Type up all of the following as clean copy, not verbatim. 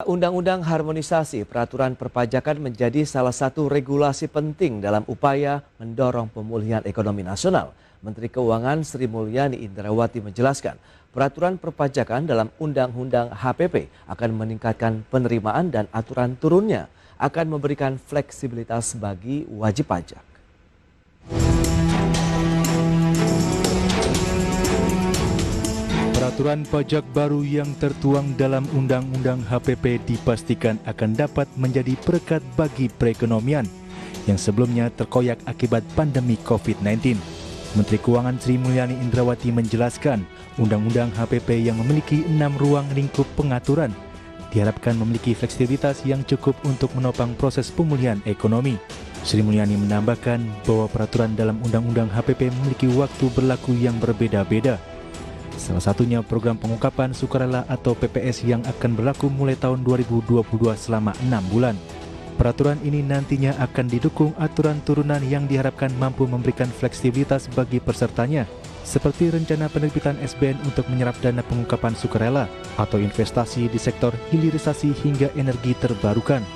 Undang-undang harmonisasi peraturan perpajakan menjadi salah satu regulasi penting dalam upaya mendorong pemulihan ekonomi nasional. Menteri Keuangan Sri Mulyani Indrawati menjelaskan, peraturan perpajakan dalam Undang-Undang HPP akan meningkatkan penerimaan dan aturan turunnya akan memberikan fleksibilitas bagi wajib pajak. Peraturan pajak baru yang tertuang dalam Undang-Undang HPP dipastikan akan dapat menjadi berkat bagi perekonomian yang sebelumnya terkoyak akibat pandemi COVID-19. Menteri Keuangan Sri Mulyani Indrawati menjelaskan, Undang-Undang HPP yang memiliki 6 ruang lingkup pengaturan diharapkan memiliki fleksibilitas yang cukup untuk menopang proses pemulihan ekonomi. Sri Mulyani menambahkan bahwa peraturan dalam Undang-Undang HPP memiliki waktu berlaku yang berbeda-beda. Salah satunya program pengungkapan sukarela atau PPS yang akan berlaku mulai tahun 2022 selama 6 bulan. Peraturan ini nantinya akan didukung aturan turunan yang diharapkan mampu memberikan fleksibilitas bagi pesertanya, seperti rencana penerbitan SBN untuk menyerap dana pengungkapan sukarela atau investasi di sektor hilirisasi hingga energi terbarukan.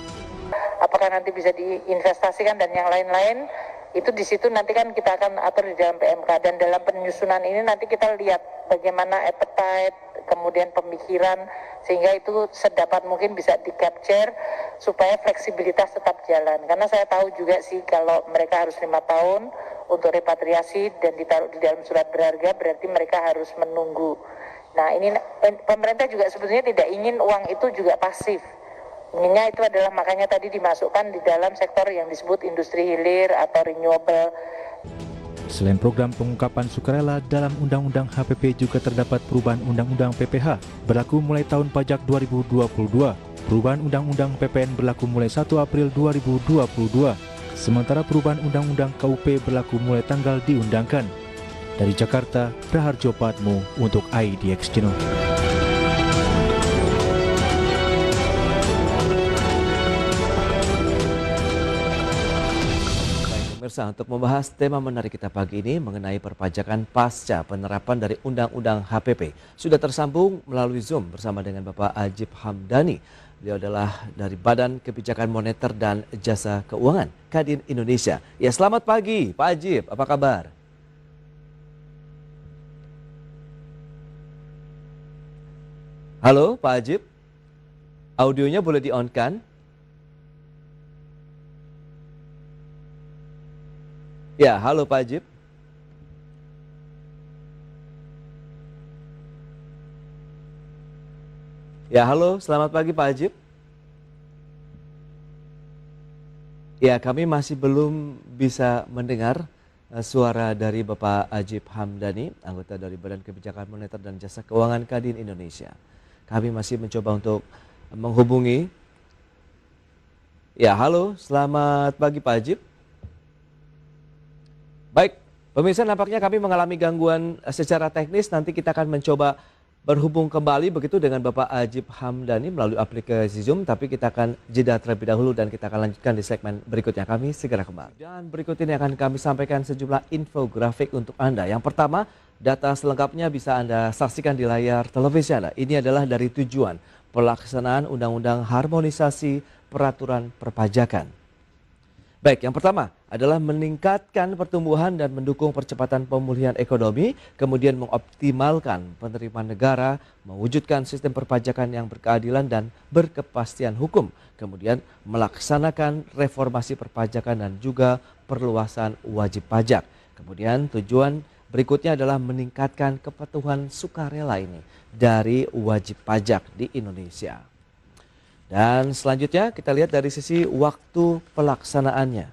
Apakah nanti bisa diinvestasikan dan yang lain-lain, itu di situ nanti kan kita akan atur di dalam PMK, dan dalam penyusunan ini nanti kita lihat bagaimana appetite, kemudian pemikiran, sehingga itu sedapat mungkin bisa di-capture supaya fleksibilitas tetap jalan. Karena saya tahu juga sih kalau mereka harus 5 tahun untuk repatriasi dan ditaruh di dalam surat berharga, berarti mereka harus menunggu. Nah, ini pemerintah juga sebetulnya tidak ingin uang itu juga pasif. Inginnya itu adalah makanya tadi dimasukkan di dalam sektor yang disebut industri hilir atau renewable. Selain program pengungkapan sukarela, dalam Undang-Undang HPP juga terdapat perubahan Undang-Undang PPH berlaku mulai tahun pajak 2022. Perubahan Undang-Undang PPN berlaku mulai 1 April 2022. Sementara perubahan Undang-Undang KUP berlaku mulai tanggal diundangkan. Dari Jakarta, Raharjo Patmo untuk IDX Channel. Pemirsa, untuk membahas tema menarik kita pagi ini mengenai perpajakan pasca penerapan dari Undang-Undang HPP, sudah tersambung melalui Zoom bersama dengan Bapak Ajib Hamdani. Beliau adalah dari Badan Kebijakan Moneter dan Jasa Keuangan Kadin Indonesia. Ya, selamat pagi Pak Ajib, apa kabar? Halo Pak Ajib, audionya boleh di-on-kan? Ya, halo Pak Ajib. Ya, halo, selamat pagi Pak Ajib. Ya, kami masih belum bisa mendengar suara dari Bapak Ajib Hamdani, anggota dari Badan Kebijakan Moneter dan Jasa Keuangan Kadin Indonesia. Kami masih mencoba untuk menghubungi. Ya, halo, selamat pagi Pak Ajib. Baik, pemirsa, nampaknya kami mengalami gangguan secara teknis. Nanti kita akan mencoba berhubung kembali begitu dengan Bapak Ajib Hamdani melalui aplikasi Zoom. Tapi kita akan jeda terlebih dahulu dan kita akan lanjutkan di segmen berikutnya. Kami segera kembali. Dan berikut ini akan kami sampaikan sejumlah infografik untuk Anda. Yang pertama, data selengkapnya bisa Anda saksikan di layar televisi Anda. Ini adalah dari tujuan pelaksanaan Undang-Undang Harmonisasi Peraturan Perpajakan. Baik, yang pertama adalah meningkatkan pertumbuhan dan mendukung percepatan pemulihan ekonomi, kemudian mengoptimalkan penerimaan negara, mewujudkan sistem perpajakan yang berkeadilan dan berkepastian hukum, kemudian melaksanakan reformasi perpajakan dan juga perluasan wajib pajak. Kemudian tujuan berikutnya adalah meningkatkan kepatuhan sukarela ini dari wajib pajak di Indonesia. Dan selanjutnya kita lihat dari sisi waktu pelaksanaannya.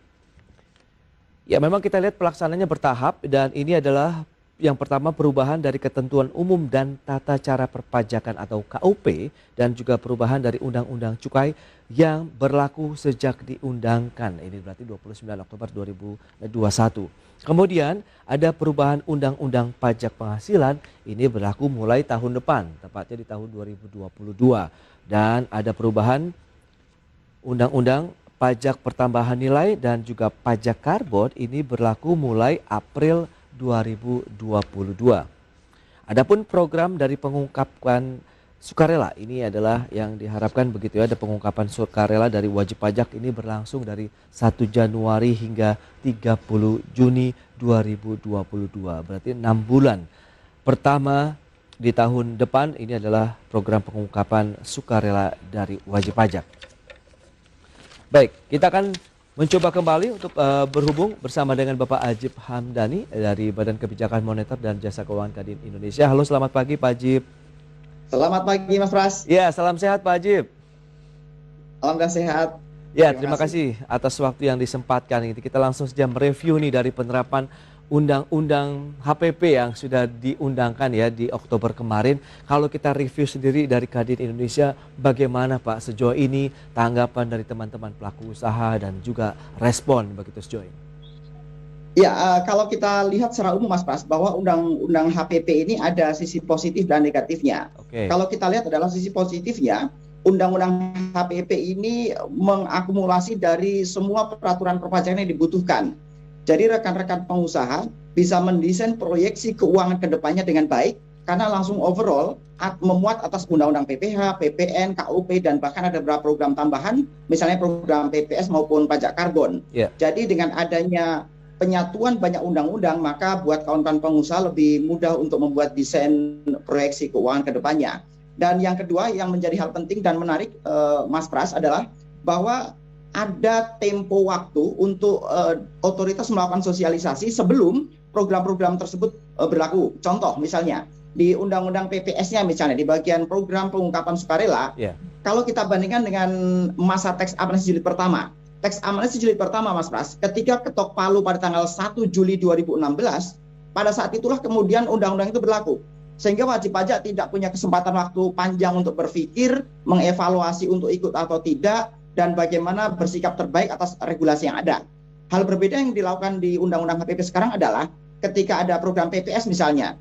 Ya, memang kita lihat pelaksanaannya bertahap, dan ini adalah yang pertama perubahan dari ketentuan umum dan tata cara perpajakan atau KUP, dan juga perubahan dari Undang-Undang Cukai yang berlaku sejak diundangkan. Ini berarti 29 Oktober 2021. Kemudian ada perubahan Undang-Undang Pajak Penghasilan, ini berlaku mulai tahun depan, tepatnya di tahun 2022. Dan ada perubahan Undang-Undang Pajak Pertambahan Nilai dan juga Pajak Karbon, ini berlaku mulai April 2022. Adapun program dari pengungkapan sukarela. Ini adalah yang diharapkan begitu ya, ada pengungkapan sukarela dari wajib pajak ini berlangsung dari 1 Januari hingga 30 Juni 2022. Berarti 6 bulan. Pertama di tahun depan ini adalah program pengungkapan sukarela dari wajib pajak. Baik, kita akan mencoba kembali untuk berhubung bersama dengan Bapak Ajib Hamdani dari Badan Kebijakan Moneter dan Jasa Keuangan Kadin Indonesia. Halo, selamat pagi Pak Ajib. Selamat pagi Mas Pras. Ya, salam sehat Pak Ajib. Alhamdulillah sehat. Ya, terima kasih atas waktu yang disempatkan. Kita langsung saja mereview nih dari penerapan Undang-Undang HPP yang sudah diundangkan ya di Oktober kemarin. Kalau kita review sendiri dari Kadin Indonesia, bagaimana Pak sejauh ini tanggapan dari teman-teman pelaku usaha dan juga respon begitu sejauh ini? Ya, kalau kita lihat secara umum Mas Pras, bahwa Undang-Undang HPP ini ada sisi positif dan negatifnya. Kalau kita lihat adalah sisi positifnya, Undang-Undang HPP ini mengakumulasi dari semua peraturan perpajakan yang dibutuhkan. Jadi rekan-rekan pengusaha bisa mendesain proyeksi keuangan ke depannya dengan baik karena langsung overall memuat atas undang-undang PPH, PPN, KUP dan bahkan ada beberapa program tambahan, misalnya program PPS maupun pajak karbon. Jadi dengan adanya penyatuan banyak undang-undang, maka buat kawan-kawan pengusaha lebih mudah untuk membuat desain proyeksi keuangan ke depannya. Dan yang kedua yang menjadi hal penting dan menarik Mas Pras adalah bahwa ada tempo waktu untuk otoritas melakukan sosialisasi sebelum program-program tersebut berlaku. Contoh misalnya di Undang-Undang PPS-nya misalnya di bagian program pengungkapan sukarela, kalau kita bandingkan dengan masa teks amnesti jilid pertama. Teks amnesti jilid pertama Mas Pras, ketika ketok palu pada tanggal 1 Juli 2016, pada saat itulah kemudian undang-undang itu berlaku. Sehingga wajib pajak tidak punya kesempatan waktu panjang untuk berpikir, mengevaluasi untuk ikut atau tidak, dan bagaimana bersikap terbaik atas regulasi yang ada. Hal berbeda yang dilakukan di Undang-Undang HPP sekarang adalah ketika ada program PPS misalnya,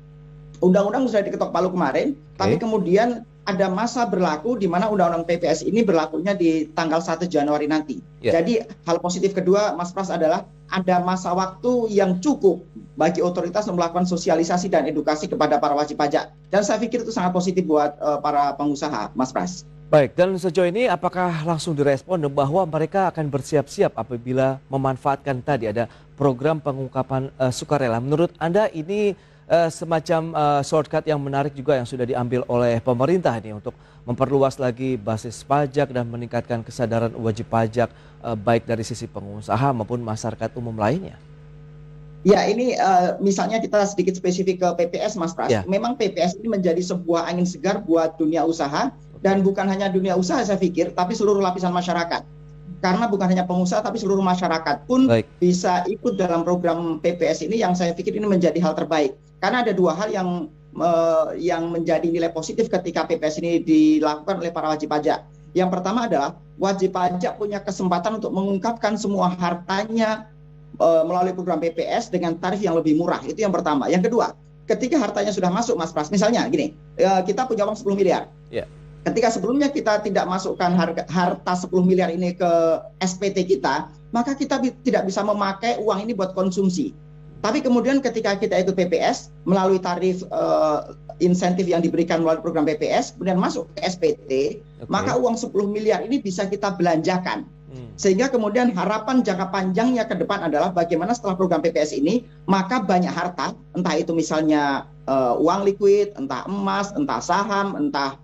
undang-undang sudah diketok palu kemarin, tapi kemudian ada masa berlaku di mana undang-undang PPS ini berlakunya di tanggal 1 Januari nanti. Jadi hal positif kedua Mas Pras adalah ada masa waktu yang cukup bagi otoritas melakukan sosialisasi dan edukasi kepada para wajib pajak. Dan saya pikir itu sangat positif buat para pengusaha Mas Pras. Baik, dan sejauh ini apakah langsung direspon bahwa mereka akan bersiap-siap apabila memanfaatkan tadi ada program pengungkapan sukarela? Menurut Anda ini semacam shortcut yang menarik juga yang sudah diambil oleh pemerintah ini untuk memperluas lagi basis pajak dan meningkatkan kesadaran wajib pajak baik dari sisi pengusaha maupun masyarakat umum lainnya? Ya, ini misalnya kita sedikit spesifik ke PPS Mas Pras. Memang PPS ini menjadi sebuah angin segar buat dunia usaha. Dan bukan hanya dunia usaha saya pikir, tapi seluruh lapisan masyarakat. Karena bukan hanya pengusaha, tapi seluruh masyarakat pun bisa ikut dalam program PPS ini yang saya pikir ini menjadi hal terbaik. Karena ada dua hal yang menjadi nilai positif ketika PPS ini dilakukan oleh para wajib pajak. Yang pertama adalah wajib pajak punya kesempatan untuk mengungkapkan semua hartanya melalui program PPS dengan tarif yang lebih murah. Itu yang pertama. Yang kedua, ketika hartanya sudah masuk Mas Pras, misalnya gini, kita punya uang 10 miliar. Ketika sebelumnya kita tidak masukkan harta 10 miliar ini ke SPT kita, maka kita tidak bisa memakai uang ini buat konsumsi. Tapi kemudian ketika kita ikut PPS, melalui tarif insentif yang diberikan melalui program PPS, kemudian masuk ke SPT, maka uang 10 miliar ini bisa kita belanjakan. Sehingga kemudian harapan jangka panjangnya ke depan adalah bagaimana setelah program PPS ini, maka banyak harta, entah itu misalnya uang liquid, entah emas, entah saham, entah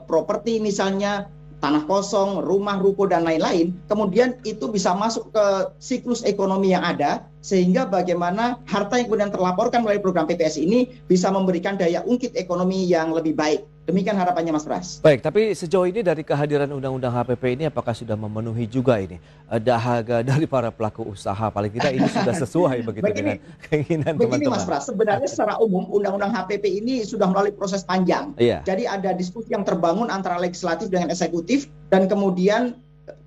properti misalnya, tanah kosong, rumah, ruko, dan lain-lain, kemudian itu bisa masuk ke siklus ekonomi yang ada, sehingga bagaimana harta yang kemudian terlaporkan melalui program PPS ini bisa memberikan daya ungkit ekonomi yang lebih baik. Demikian harapannya Mas Pras. Baik, tapi sejauh ini dari kehadiran Undang-Undang HPP ini apakah sudah memenuhi juga ini dahaga dari para pelaku usaha? Paling tidak ini sudah sesuai begitu dengan keinginan teman-teman. Begini Mas Pras, sebenarnya secara umum Undang-Undang HPP ini sudah melalui proses panjang. Jadi ada diskusi yang terbangun antara legislatif dengan eksekutif dan kemudian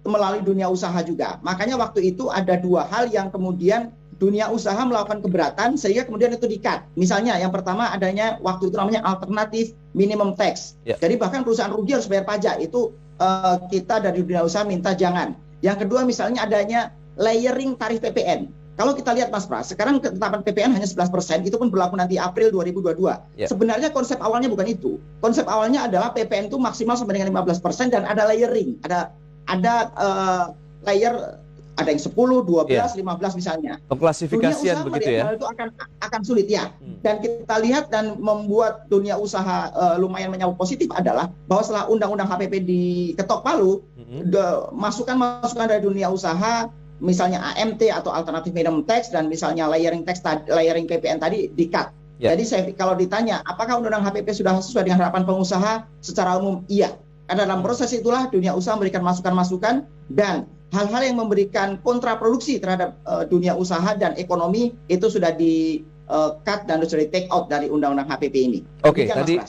melalui dunia usaha juga. Makanya waktu itu ada dua hal yang kemudian dunia usaha melakukan keberatan sehingga kemudian itu di-cut. Misalnya yang pertama adanya waktu itu namanya alternatif minimum tax. Jadi bahkan perusahaan rugi harus bayar pajak. Itu kita dari dunia usaha minta jangan. Yang kedua misalnya adanya layering tarif PPN. kalau kita lihat Mas Pras, sekarang ketetapan PPN hanya 11%, itu pun berlaku nanti April 2022. Sebenarnya konsep awalnya bukan itu. Konsep awalnya adalah PPN itu maksimal sampai dengan 15% dan ada layering, ada layer, ada yang 10, 12, 15 misalnya. Pengklasifikasian begitu ya? Itu akan sulit ya. Dan kita lihat dan membuat dunia usaha lumayan menyambut positif adalah bahwa setelah undang-undang HPP diketok palu, masukan-masukan dari dunia usaha, misalnya AMT atau alternatif minimum tax dan misalnya layering PPN tadi di-cut. Jadi kalau ditanya apakah undang-undang HPP sudah sesuai dengan harapan pengusaha, secara umum iya. Karena dalam proses itulah dunia usaha memberikan masukan-masukan dan hal-hal yang memberikan kontraproduksi terhadap dunia usaha dan ekonomi itu sudah di-cut dan sudah di-take out dari undang-undang HPP ini. Oke, tadi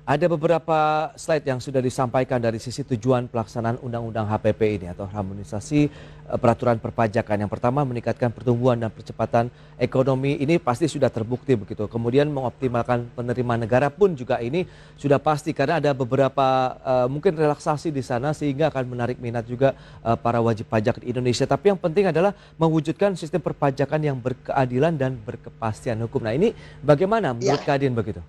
ada beberapa slide yang sudah disampaikan dari sisi tujuan pelaksanaan Undang-Undang HPP ini atau harmonisasi peraturan perpajakan. Yang pertama, meningkatkan pertumbuhan dan percepatan ekonomi, ini pasti sudah terbukti begitu. Kemudian mengoptimalkan penerimaan negara pun juga ini sudah pasti karena ada beberapa mungkin relaksasi di sana sehingga akan menarik minat juga para wajib pajak di Indonesia. Tapi yang penting adalah mewujudkan sistem perpajakan yang berkeadilan dan berkepastian hukum. Nah, ini bagaimana menurut Kadin begitu?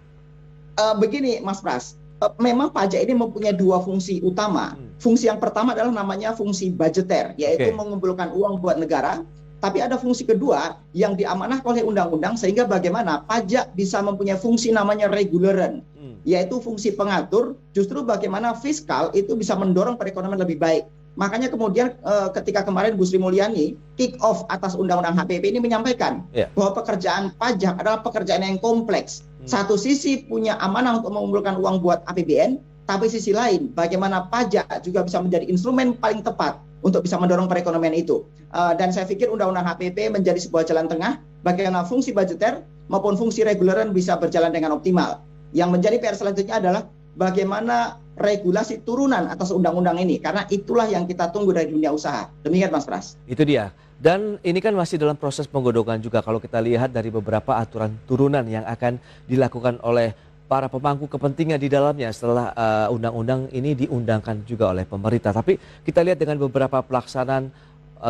Begini Mas Pras, memang pajak ini mempunyai dua fungsi utama. Fungsi yang pertama adalah namanya fungsi budgeter, yaitu mengumpulkan uang buat negara. Tapi ada fungsi kedua yang diamanahkan oleh undang-undang sehingga bagaimana pajak bisa mempunyai fungsi namanya reguleran, yaitu fungsi pengatur justru bagaimana fiskal itu bisa mendorong perekonomian lebih baik. Makanya kemudian ketika kemarin Bu Sri Mulyani kick off atas undang-undang HPP ini menyampaikan bahwa pekerjaan pajak adalah pekerjaan yang kompleks. Satu sisi punya amanah untuk mengumpulkan uang buat APBN, tapi sisi lain bagaimana pajak juga bisa menjadi instrumen paling tepat untuk bisa mendorong perekonomian itu. Dan saya pikir undang-undang HPP menjadi sebuah jalan tengah bagaimana fungsi budgeter maupun fungsi reguleran bisa berjalan dengan optimal. Yang menjadi PR selanjutnya adalah bagaimana regulasi turunan atas undang-undang ini, karena itulah yang kita tunggu dari dunia usaha. Demikian Mas Pras. Itu dia. Dan ini kan masih dalam proses penggodokan juga kalau kita lihat dari beberapa aturan turunan yang akan dilakukan oleh para pemangku kepentingan di dalamnya setelah undang-undang ini diundangkan juga oleh pemerintah. Tapi kita lihat dengan beberapa pelaksanaan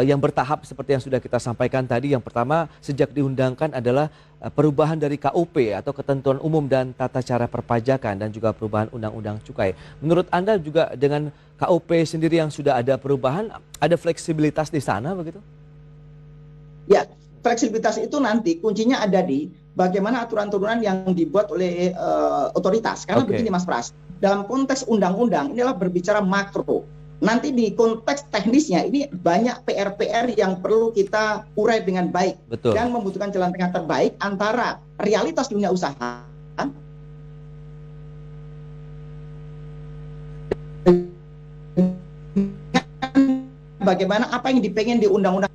yang bertahap seperti yang sudah kita sampaikan tadi. Yang pertama sejak diundangkan adalah perubahan dari KUP atau ketentuan umum dan tata cara perpajakan dan juga perubahan undang-undang cukai. Menurut Anda juga dengan KUP sendiri yang sudah ada perubahan, ada fleksibilitas di sana begitu? Ya, fleksibilitas itu nanti kuncinya ada di bagaimana aturan turunan yang dibuat oleh otoritas. Karena begini Mas Pras, dalam konteks undang-undang inilah berbicara makro. Nanti di konteks teknisnya ini banyak PR-PR yang perlu kita urai dengan baik. Betul. Dan membutuhkan jalan tengah terbaik antara realitas dunia usaha bagaimana apa yang dipengen di undang-undang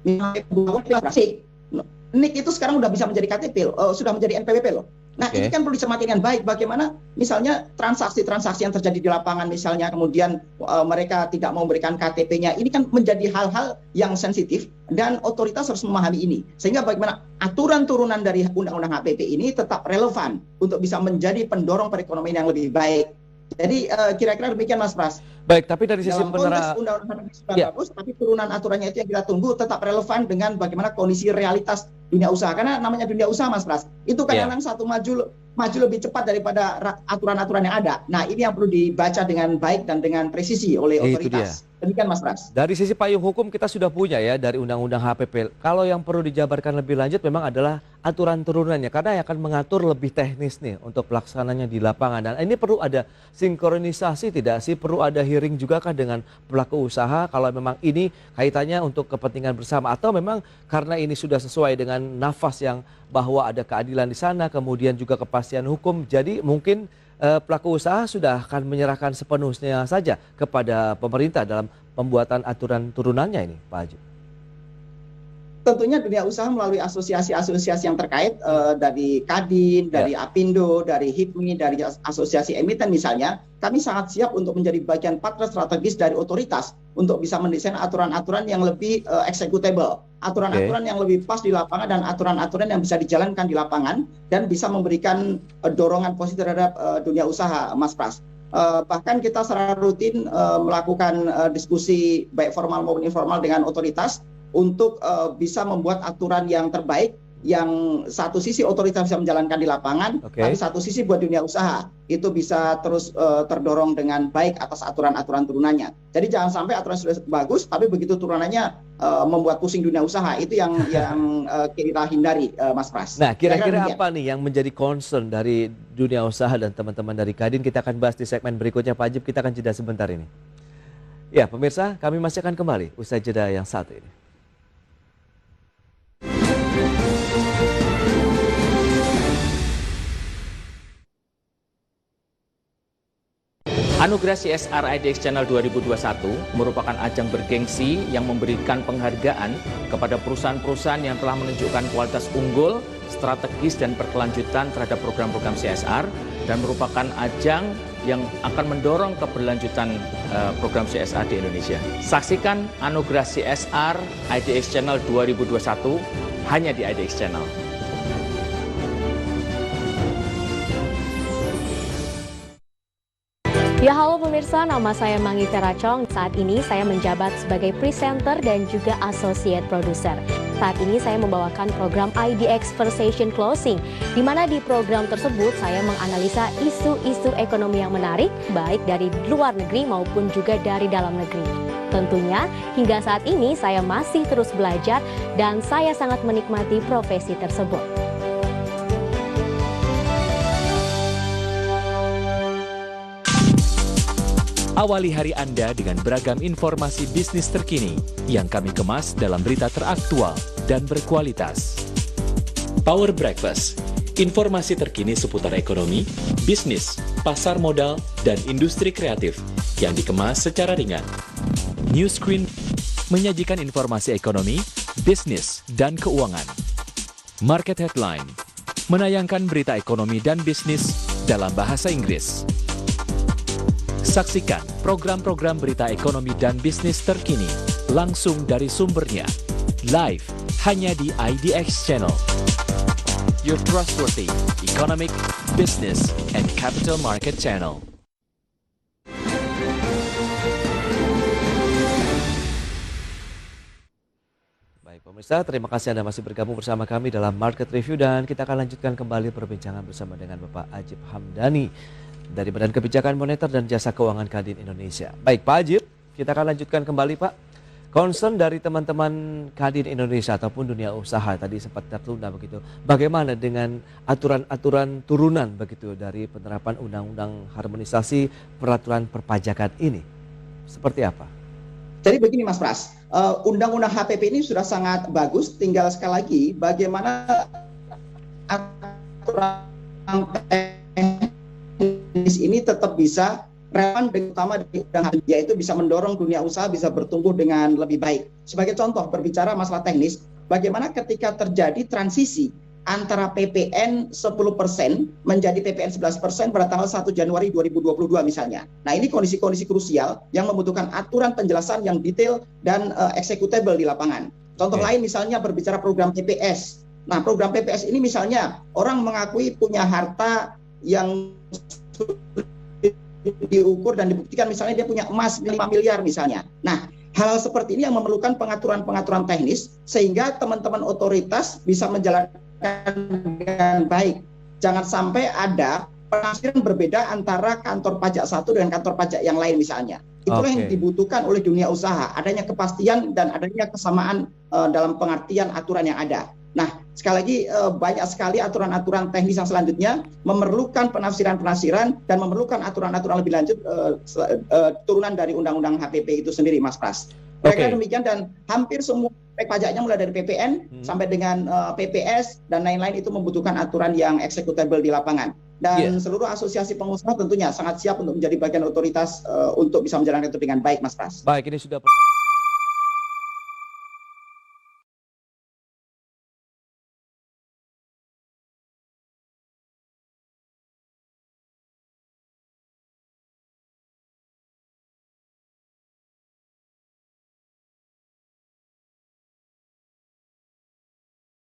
NIK itu sekarang sudah bisa menjadi KTP loh, sudah menjadi NPWP loh. Nah ini kan perlu dicermati dengan baik bagaimana misalnya transaksi-transaksi yang terjadi di lapangan misalnya kemudian mereka tidak mau memberikan KTP-nya, ini kan menjadi hal-hal yang sensitif dan otoritas harus memahami ini sehingga bagaimana aturan turunan dari undang-undang HPP ini tetap relevan untuk bisa menjadi pendorong perekonomian yang lebih baik. Jadi kira-kira demikian Mas Pras. Baik, tapi dari sisi konteks undang-undang sudah bagus, tapi turunan aturannya itu yang kita tunggu tetap relevan dengan bagaimana kondisi realitas dunia usaha. Karena namanya dunia usaha Mas Pras, itu kadang-kadang satu maju lebih cepat daripada aturan-aturan yang ada. Nah ini yang perlu dibaca dengan baik dan dengan presisi oleh otoritas. Demikian Mas Pras. Dari sisi payung hukum kita sudah punya ya dari undang-undang HPP. Kalau yang perlu dijabarkan lebih lanjut memang adalah aturan turunannya karena yang akan mengatur lebih teknis nih untuk pelaksananya di lapangan. Dan ini perlu ada sinkronisasi tidak sih? Perlu ada hearing juga kah dengan pelaku usaha kalau memang ini kaitannya untuk kepentingan bersama atau memang karena ini sudah sesuai dengan nafas yang bahwa ada keadilan di sana kemudian juga kepastian hukum. Jadi mungkin pelaku usaha sudah akan menyerahkan sepenuhnya saja kepada pemerintah dalam pembuatan aturan turunannya ini, Pak Haji. Tentunya dunia usaha melalui asosiasi-asosiasi yang terkait dari Kadin, dari Apindo, dari HIPMI, dari asosiasi emiten misalnya, kami sangat siap untuk menjadi bagian partner strategis dari otoritas untuk bisa mendesain aturan-aturan yang lebih executable, aturan-aturan yang lebih pas di lapangan dan aturan-aturan yang bisa dijalankan di lapangan dan bisa memberikan dorongan positif terhadap dunia usaha, Mas Pras. Bahkan kita secara rutin melakukan diskusi baik formal maupun informal dengan otoritas untuk bisa membuat aturan yang terbaik, yang satu sisi otoritas bisa menjalankan di lapangan, tapi satu sisi buat dunia usaha itu bisa terus terdorong dengan baik atas aturan-aturan turunannya. Jadi jangan sampai aturan sudah bagus, tapi begitu turunannya membuat pusing dunia usaha. Itu yang kita hindari, Mas Pras. Nah, kira-kira apa nih yang menjadi concern dari dunia usaha dan teman-teman dari Kadin? Kita akan bahas di segmen berikutnya, Pak Ajib. Kita akan jeda sebentar ini. Ya, pemirsa, kami masih akan kembali usai jeda yang satu ini. Anugerah CSR IDX Channel 2021 merupakan ajang bergengsi yang memberikan penghargaan kepada perusahaan-perusahaan yang telah menunjukkan kualitas unggul, strategis dan berkelanjutan terhadap program-program CSR, dan merupakan ajang yang akan mendorong keberlanjutan program CSR di Indonesia. Saksikan Anugerah CSR IDX Channel 2021 hanya di IDX Channel. Ya halo pemirsa, nama saya Mangi Teracong. Saat ini saya menjabat sebagai presenter dan juga associate producer. Saat ini saya membawakan program IDX Conversation Closing, di mana di program tersebut saya menganalisa isu-isu ekonomi yang menarik, baik dari luar negeri maupun juga dari dalam negeri. Tentunya hingga saat ini saya masih terus belajar dan saya sangat menikmati profesi tersebut. Awali hari Anda dengan beragam informasi bisnis terkini yang kami kemas dalam berita teraktual dan berkualitas. Power Breakfast, informasi terkini seputar ekonomi, bisnis, pasar modal, dan industri kreatif yang dikemas secara ringan. New Screen menyajikan informasi ekonomi, bisnis, dan keuangan. Market Headline menayangkan berita ekonomi dan bisnis dalam bahasa Inggris. Saksikan program-program berita ekonomi dan bisnis terkini langsung dari sumbernya, live hanya di IDX Channel. Your trustworthy economic, business, and capital market channel. Baik pemirsa, terima kasih Anda masih bergabung bersama kami dalam Market Review, dan kita akan lanjutkan kembali perbincangan bersama dengan Bapak Ajib Hamdani dari Badan Kebijakan Moneter dan Jasa Keuangan Kadin Indonesia. Baik Pak Ajib, kita akan lanjutkan kembali Pak. Concern dari teman-teman Kadin Indonesia ataupun dunia usaha tadi sempat tertunda begitu. Bagaimana dengan aturan-aturan turunan begitu dari penerapan undang-undang harmonisasi peraturan perpajakan ini? Seperti apa? Jadi begini Mas Pras, undang-undang HPP ini sudah sangat bagus, tinggal sekali lagi bagaimana aturan ini tetap bisa relevan, terutama di undang, yaitu bisa mendorong dunia usaha bisa bertumbuh dengan lebih baik. Sebagai contoh, berbicara masalah teknis, bagaimana ketika terjadi transisi antara PPN 10% menjadi PPN 11% pada tanggal 1 Januari 2022 misalnya. Nah ini kondisi-kondisi krusial yang membutuhkan aturan penjelasan yang detail dan executable di lapangan. Contoh lain misalnya berbicara program PPS. Nah program PPS ini misalnya orang mengakui punya harta yang diukur dan dibuktikan, misalnya dia punya emas 5 miliar misalnya. Nah, hal seperti ini yang memerlukan pengaturan-pengaturan teknis sehingga teman-teman otoritas bisa menjalankan dengan baik. Jangan sampai ada penafsiran berbeda antara kantor pajak satu dengan kantor pajak yang lain misalnya. Itulah yang dibutuhkan oleh dunia usaha, adanya kepastian dan adanya kesamaan dalam pengertian aturan yang ada. Nah, sekali lagi banyak sekali aturan-aturan teknis yang selanjutnya memerlukan penafsiran-penafsiran dan memerlukan aturan-aturan lebih lanjut turunan dari undang-undang HPP itu sendiri, Mas Pras. Kira-kira demikian, dan hampir semua aspek pajaknya mulai dari PPN sampai dengan PPS dan lain-lain itu membutuhkan aturan yang executable di lapangan. Dan seluruh asosiasi pengusaha tentunya sangat siap untuk menjadi bagian otoritas untuk bisa menjalankan itu dengan baik, Mas Pras. Baik, ini sudah